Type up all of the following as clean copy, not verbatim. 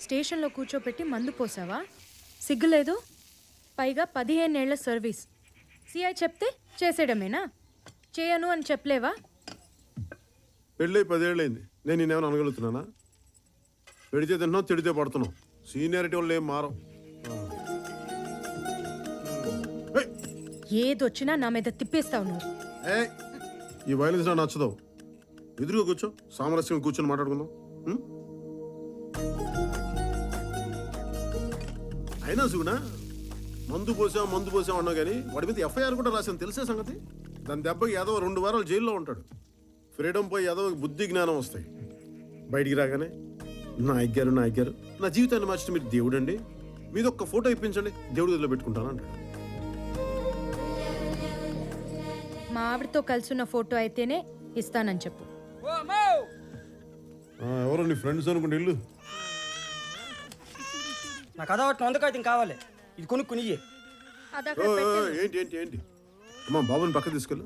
స్టేషన్లో కూర్చోపెట్టి మందు పోసావా? సిగ్గులేదు? పైగా 15 ఏళ్ల సర్వీస్. సిఐ చెప్తే చేసేయడమేనా? చేయను అని చెప్పలేవా? పెళ్ళి 10 ఏళ్ళైంది. నేను నేనేమైనా అనగలుగుతున్నానా? పెడితే తిన్నావు, తిడితే పడుతున్నావు. సీనియారిటీ వాళ్ళు ఏం మారం. ఏదొచ్చినా నా మీద తిప్పేస్తావు నువ్వు. ఈ వైలెన్స్ నాకు నచ్చదు. ఎదురుగా కూర్చో, సామరస్యంగా కూర్చొని మాట్లాడుకుందాం. అయినా సుగునా మందు పోసాం అన్నావు కానీ వాడి మీద ఎఫ్ఐఆర్ కూడా రాశాను, తెలిసే సంగతి. దాని దెబ్బకి ఏదో 2 వారాలు జైల్లో ఉంటాడు. ఫ్రీడమ్ పోయి ఏదో బుద్ధి జ్ఞానం వస్తాయి. బయటికి రాగానే నా అయ్యారు నా జీవితాన్ని మార్చిన మీరు దేవుడు అండి, మీద ఒక్క ఫోటో ఇప్పించండి, దేవుడి గదిలో పెట్టుకుంటాను అంటాడు. మా ఆవిడతో కలిసిన ఫోటో అయితేనే ఇస్తానని చెప్పు. ఎవరో నీ ఫ్రెండ్స్ అనుకుంటే ఇల్లు. నాకు అదా వందకాయతం కావాలి, ఇది కొనుక్కుని. ఏంటి అమ్మా, బాబుని పక్క తీసుకెళ్ళు.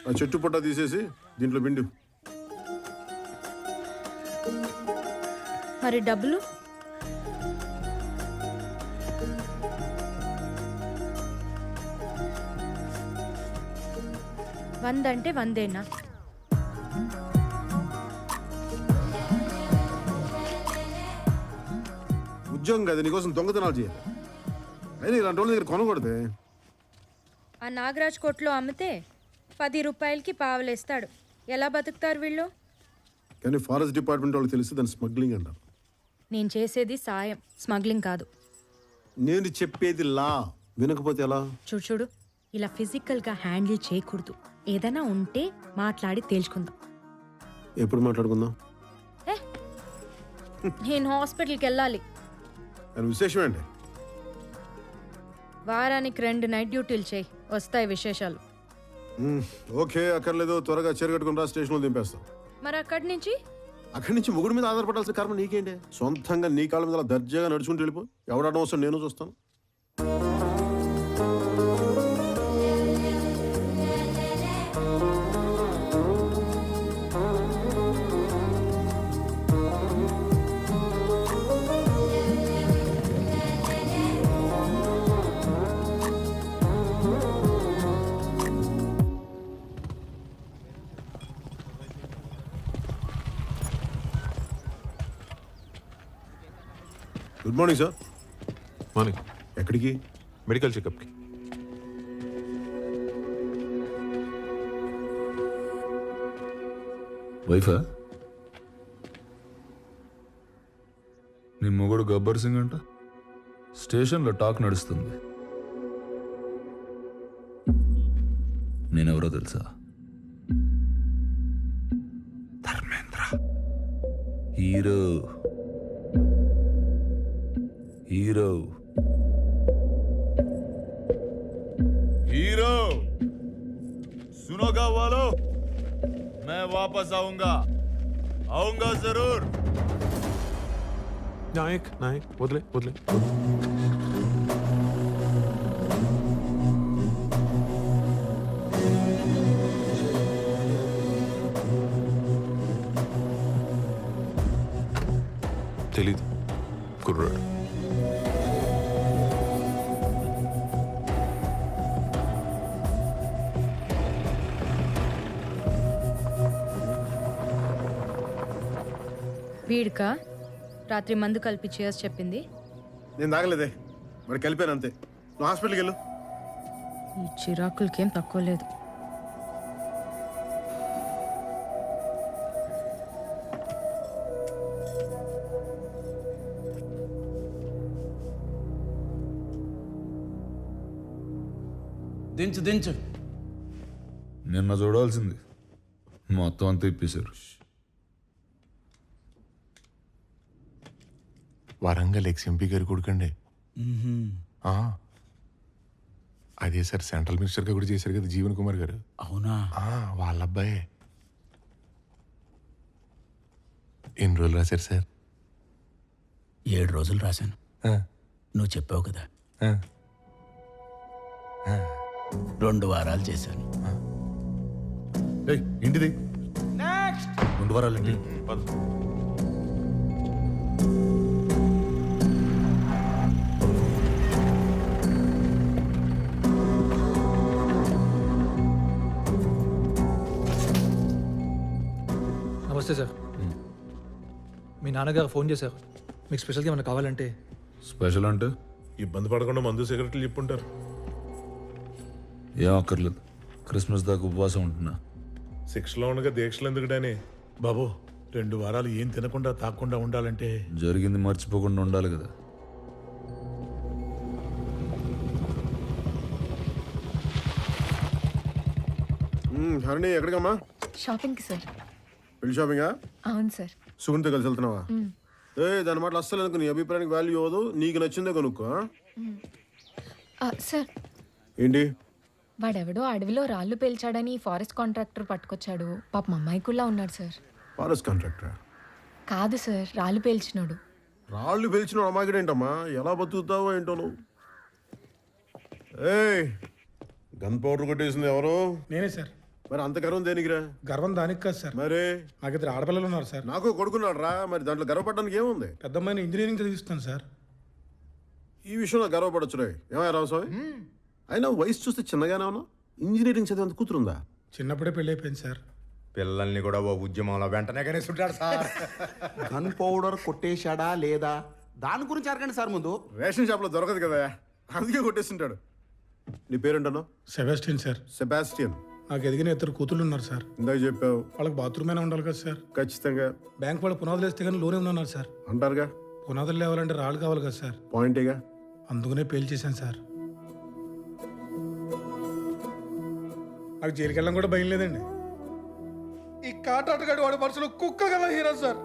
ఆ చెట్టు పొట్ట తీసేసి దీంట్లో పిండు. మరి డబ్బులు? వందంటే 100ఏనా? ఉద్యోగం కదా, నీకోసం దొంగతనాలు చేయాలి. అయినా ఇలాంటి వాళ్ళ దగ్గర కొనకూడదే. ఆ నాగరాజ్ కొట్లో అమ్మితే 10 రూపాయలకి పావలేస్తాడు. ఎలా బతుకుతారు వీళ్ళు? కానీ ఫారెస్ట్ డిపార్ట్మెంట్ వాళ్ళు తెలిసి దాన్ని స్మగ్లింగ్ అంటారు. నేను చేసేది సాయం, స్మగ్లింగ్ కాదు. నేను చెప్పేది లా, వినకపోతే ఎలా? చూడు, ఇలా ఫిజికల్గా హ్యాండిల్ చేయకూడదు. ఏదైనా ఉంటే మాట్లాడి తేల్చుకుందాం. ఎప్పుడు మాట్లాడుకుందాం? నేను హాస్పిటల్కి వెళ్ళాలి. విశేషం ఏంటి? వారానికి 2 నైట్ డ్యూటీలు చేయి, వస్తాయి విశేషాలు. ఓకే, అక్కర్లేదు. త్వరగా చేరగట్టుకుని రా, స్టేషన్లో దింపేస్తాం. మరి అక్కడి నుంచి ముగ్గురు మీద ఆధారపడాల్సిన కర్మ నీకేంటి? సొంతంగా నీ కాళ్ళ మీద దర్జాగా నడుచుకుంటూ వెళ్ళిపో. ఎవడడం వస్తాడు, నేను చూస్తాను. Good morning sir. మార్నింగ్. ఎక్కడికి? మెడికల్ చెకప్కి. వైఫా? నీ మొగుడు గబ్బర్ సింగ్ అంట. స్టేషన్లో టాక్ నడుస్తుంది. నేనెవరో తెలుసా? ధర్మేంద్ర. హీరో. सुनोगा वालों, मैं वापस आऊंगा जरूर. నాయక్ వదిలే. తెలీదు, కుర్రాడు. వీడికా రాత్రి మందు కలిపి చేసి చెప్పింది? నేను తాగలేదే, మరి కలిపాను అంతే. నువ్వు హాస్పిటల్కి వెళ్ళు. ఈ చిరాకులకేం తక్కువ లేదు. దించు. నిన్న చూడాల్సింది, మొత్తం అంతా ఇప్పేశారు. వరంగల్ ఎక్స్ఎంపీ గారి కొడుకండి. అదే సార్, సెంట్రల్ మినిస్టర్గా కూడా చేశారు కదా జీవన్ కుమార్ గారు. అవునా? వాళ్ళ అబ్బాయే. ఎన్ని రోజులు రాశారు సార్? 7 రోజులు రాశాను. నువ్వు చెప్పావు కదా, 2 వారాలు చేశాను. ఇంటిది 2 వారాలు ఏంటి? నమస్తే సార్ మీ నాన్నగారు ఫోన్ చేశారు మీకు స్పెషల్గా ఏమైనా కావాలంటే. స్పెషల్ అంటే ఇబ్బంది పడకుండా మందు సిగరెట్లు చెప్పుంటారు. ఏం అక్కర్లేదు, క్రిస్మస్ దాకా ఉపవాసం ఉంటున్నా. శిక్షలో ఉండగా దీక్షలు ఎందుకుడాని బాబు 2 వారాలు ఏం తినకుండా తాకుండా ఉండాలంటే జరిగింది మర్చిపోకుండా ఉండాలి కదా. హరిణి ఎక్కడికమ్మా? షాపింగ్కి సార్. పెళ్లి షాపింగా? అవును సార్. సుగుణితో కలిసి వెళ్తున్నావా? దాని మాటలు అస్సలు ఎందుకు, నీ అభిప్రాయానికి వాల్యూ అవ్వదు, నీకు నచ్చిందే కొనుక్కో. సార్ ఏంటి? వాడెవడో అడవిలో రాళ్ళు పేల్చాడని ఫారెస్ట్ కాంట్రాక్టర్ పట్టుకొచ్చాడు. పాప అమ్మాయికుల్లా ఉన్నాడు సార్. ఫారెస్ట్ కాంట్రాక్టర్ కాదు సార్, రాళ్ళు పేల్చినాడు. రాళ్ళు పిలిచిన అమ్మాయిడేంటమ్మా? ఎలా బతుకుతావో ఏంటో నువ్వు. గన్ పౌడర్ కొట్టేసింది ఎవరు? నేనే సార్. మరి అంత గర్వం దేనికిరా? గర్వం దానికి కాదు సార్, మరి నాకు 2 ఆడపిల్లలు ఉన్నారు సార్. నాకు కొడుకున్నాడు రా, మరి దాంట్లో గర్వపడడానికి ఏముంది? పెద్దమ్మాయిని ఇంజనీరింగ్ చదివిస్తాను సార్. ఈ విషయంలో గర్వపడచ్చు రే. ఏమయ్య రామస్వామి, అయినా వయసు చూస్తే చిన్నగానే ఉన్నావు. ఇంజనీరింగ్ చదివేంత కూతురుందా? చిన్నప్పుడే పెళ్ళి అయిపోయింది సార్. పిల్లల్ని కూడా ఓ ఉద్యమంలో వెంటనే కనేస్తుంటాడు సార్. గన్ పౌడర్ కొట్టేశాడా లేదా దాని గురించి అడగండి సార్ ముందు. రేషన్ షాప్లో దొరకదు కదా, అందుకే కొట్టేస్తుంటాడు. నీ పేరేంటన్నా? Sebastian sir. సెబాస్టియన్. నాకు ఎదిగిన 2 కూతుళ్ళు ఉన్నారు సార్. ఇందాక చెప్పావు. వాళ్ళకి బాత్రూమ్ అయినా ఉండాలి కదా సార్. ఖచ్చితంగా. బ్యాంక్ వాళ్ళు పునాదులు వేస్తే కానీ లోనే ఉన్నారు సార్. అంటారుగా, పునాదులు లేవాలంటే రాళ్ళు కావాలి కదా సార్. పాయింటేగా. అందుకనే పేల్ చేశాను సార్. నాకు జైలుకి వెళ్ళడం కూడా భయం లేదండి. ఈ కాటాటగాడు వాడి మనసులో కుక్క కదా హీరో సార్.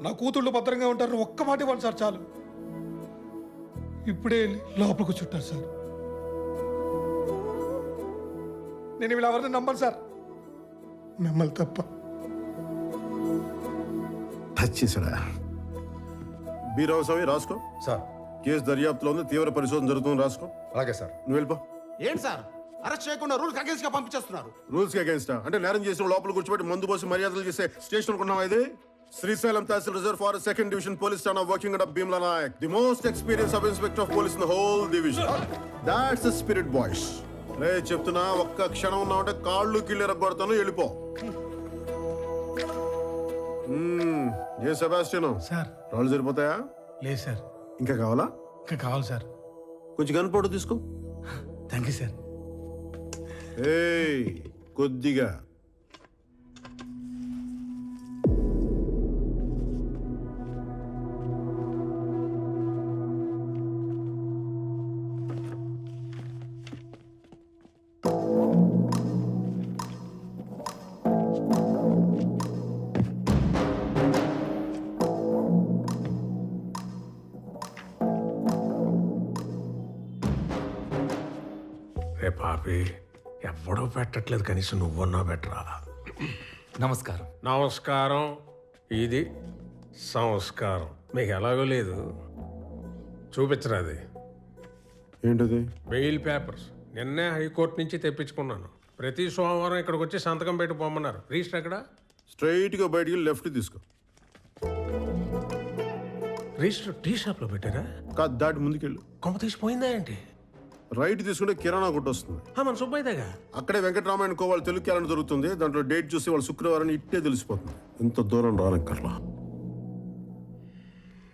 నా కూతుళ్ళు భద్రంగా ఉంటారు, ఒక్క మాట ఇవ్వండి సార్ చాలు. ఇప్పుడే వెళ్ళి లోపలికి చుట్టారు సార్. నేను వీళ్ళెవరిని నమ్మను సార్, మిమ్మల్ని తప్ప. టచ్ చేశాడా? బీరావు రాసుకో సార్. కేసు దర్యాప్తులో ఉంది, తీవ్ర పరిశోధన జరుగుతుంది, రాసుకో. అలాగే సార్. నువ్వు వెళ్ళిపో. ఏంటి సార్ అరెస్ట్ చేయకుండా రూల్స్ అగేన్స్ గా పంపించేస్తున్నారు? రూల్స్ కి అగేన్స్ట్ అంటే నేరం చేసిన లోపల కూర్చోబెట్టి మందు పోసి మర్యాదలు చేసే స్టేషన్ అనుకున్నావా ఇది? Srisailam tehsil reserve forest 2nd division police station working and Bheemla Nayak, the most experience sub inspector of police in the whole division. That's the spirit boys. రే చెప్తున్నా, ఒక్క క్షణం ఉన్నావంటే కాళ్ళు కిళ్ళు ఎరగొడతాను, వెళ్ళిపో. ఏ సెబాస్టియన్ సార్ రాళ్ళు సరిపోతాయా? లేదు సార్. ఇంకా కావాలా? ఇంకా కావాలి సార్. కొంచెం గన్ పౌడర్ తీసుకో. Thank you sir. కొద్దిగా. రే పాపి, ఎవడో పెట్టట్లేదు, కనీసం నువ్వన్నా పెట్టరా. నమస్కారం. నమస్కారం. ఇది సంస్కారం. మీకు ఎలాగో లేదు, చూపించరా అది. ఏంటది? బెయిల్ పేపర్స్ నిన్నే హైకోర్టు నుంచి తెప్పించుకున్నాను. ప్రతి సోమవారం ఇక్కడికి వచ్చి సంతకం పెట్టి పొమ్మన్నారు. రిజిస్టర్ ఎక్కడ? స్ట్రైట్ గా బయటికి లెఫ్ట్ తీసుకో. రిజిస్టర్ టీ షాప్లో పెట్టారా? కాదు, దాటి ముందుకెళ్ళు. కొమ్మ తీసిపోయిందా ఏంటి? రైట్ తీసుకుంటే కిరాణా కొట్టు వస్తుంది. మన సుబ్బయ్యగా అక్కడే వెంకటరామాయణ కోవాళ్ళు తెలుగు క్యాలెండర్ దొరుకుతుంది. దాంట్లో డేట్ చూసి వాళ్ళు శుక్రవారం ఇట్టే తెలిసిపోతుంది. ఇంత దూరం రానక్కర్లా.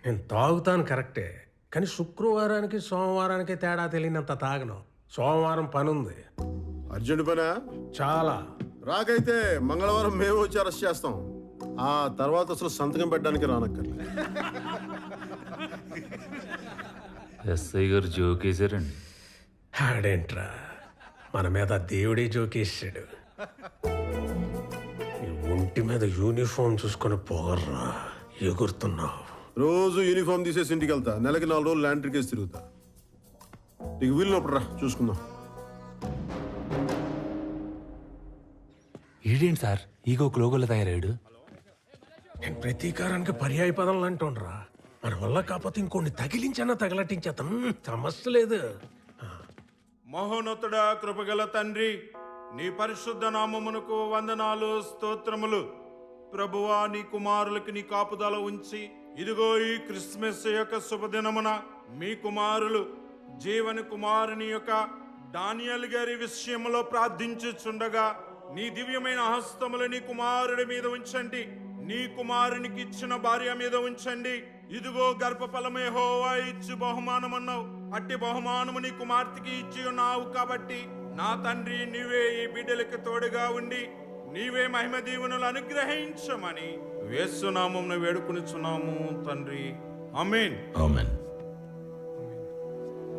నేను తాగుతాను కరెక్టే, కానీ శుక్రవారానికి సోమవారానికి తేడా తెలియనంత తాగను. సోమవారం పని ఉంది, అర్జెంట్ పనా? చాలా. రాకైతే మంగళవారం మేము వచ్చి అరెస్ట్ చేస్తాం. ఆ తర్వాత అసలు సంతకం పెట్టడానికి రానక్కర్లే. ఎస్ఐ గారు జోకేశారండి. ఆడేంట్రా, మన మీద దేవుడే జోకేసాడు. ఈ ఒంటి మీద యూనిఫామ్ చూసుకొని పోగర్రా, ఎగురుతున్నావు. రోజు యూనిఫామ్ తీసేసి ఇంటికి వెళ్తా. నెలకి 4 రోజులు ల్యాండ్రీ కేసు తిరుగుతా. నీకు వీలునప్పుడు రా, చూసుకుందాం. ఈడేంటి సార్ ఈగో ఒక లోగోలో తయారయ్యాడు? నేను ప్రతీకారానికి పర్యాయ పదాలు అంటుండ్రా. మన వల్ల కాకపోతే ఇంకొన్ని తగిలించన్నా తగలటించేతాం, సమస్య లేదు. మహోన్నతుడా, కృపగల తండ్రి, నీ పరిశుద్ధ నామమునకు వందనాలు, స్తోత్రములు. ఈ ఒంటి మీద యూనిఫామ్ చూసుకొని పోగర్రా, ఎగురుతున్నావు. ఏంటి? 2 రోజులు ల్యాండ్రీ కేసు తిరుగుతా. నెలకి 4 రోజులు ల్యాండ్రీ కేసు తిరుగుతా. మహోన్నతుడా, కృపగల తండ్రి, నీ పరిశుద్ధ నామమునకు వందనాలు, ప్రభువా నీ కుమారులకి నీ కాపుదల ఉంచి ఇదిగో ఈ క్రిస్మస్ యొక్క శుభదినమున మీ కుమారులు జీవన కుమారుని యొక్క డానియల్ గారి విషయంలో ప్రార్థించుచుండగా నీ దివ్యమైన హస్తములు నీ కుమారుడి మీద ఉంచండి, నీ కుమారునికి ఇచ్చిన భార్య మీద ఉంచండి. ఇదిగో గర్భఫలము యెహోవా ఇచ్చు బహుమానమన్నావు, అట్టి బహుమానము నీ కుమార్తెకి ఇచ్చి ఉన్నావు. కాబట్టి నా తండ్రి నీవే ఈ బిడ్డలకు తోడుగా ఉండి నీవే మహిమ దీవెనలు అనుగ్రహించమని యేసునామమున వేడుకొనుచున్నాము తండ్రి. Amen. Amen.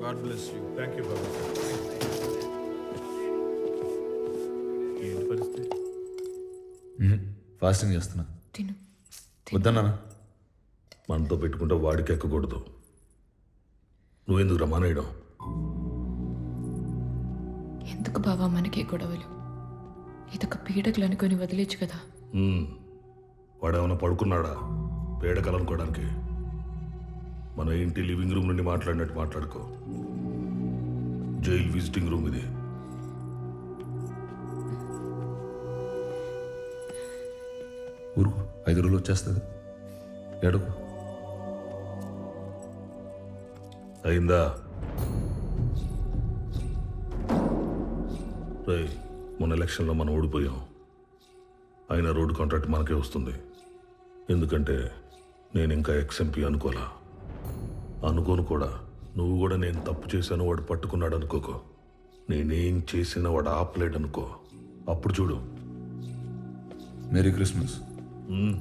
God bless you. Thank you బాబు. ఏంటి పరిస్థితి? ఫాస్టింగ్ చేస్తున్నా. వద్దన్నా. మనతో పెట్టుకుంటే వాడికి ఎక్కకూడదు. నువ్వెందుకు రమానేయడం? ఎందుకు బావా మనకే గొడవలు? ఇదొక పీడకలు అనుకొని వదిలేచ్చు కదా. వాడేమన్నా పడుకున్నాడా పేడకలు అనుకోవడానికి? మన ఇంటి లివింగ్ రూమ్ నుండి మాట్లాడినట్టు మాట్లాడుకో. జైలు విజిటింగ్ రూమ్ ఇది. ఊరుకు, 5 రోజులు వచ్చేస్తుంది. ఏడకు. అయిందా? రేయ్, మొన్న ఎలక్షన్లో మనం ఓడిపోయాం. అయినా రోడ్డు కాంట్రాక్ట్ మనకే వస్తుంది. ఎందుకంటే నేను ఇంకా ఎక్స్ఎంపీ అనుకోను కూడా. నువ్వు కూడా నేను తప్పు చేశాను వాడు పట్టుకున్నాడు అనుకోకో. నేనేం చేసినా వాడు ఆపలేడు అనుకో. అప్పుడు చూడు. Merry Christmas. మ్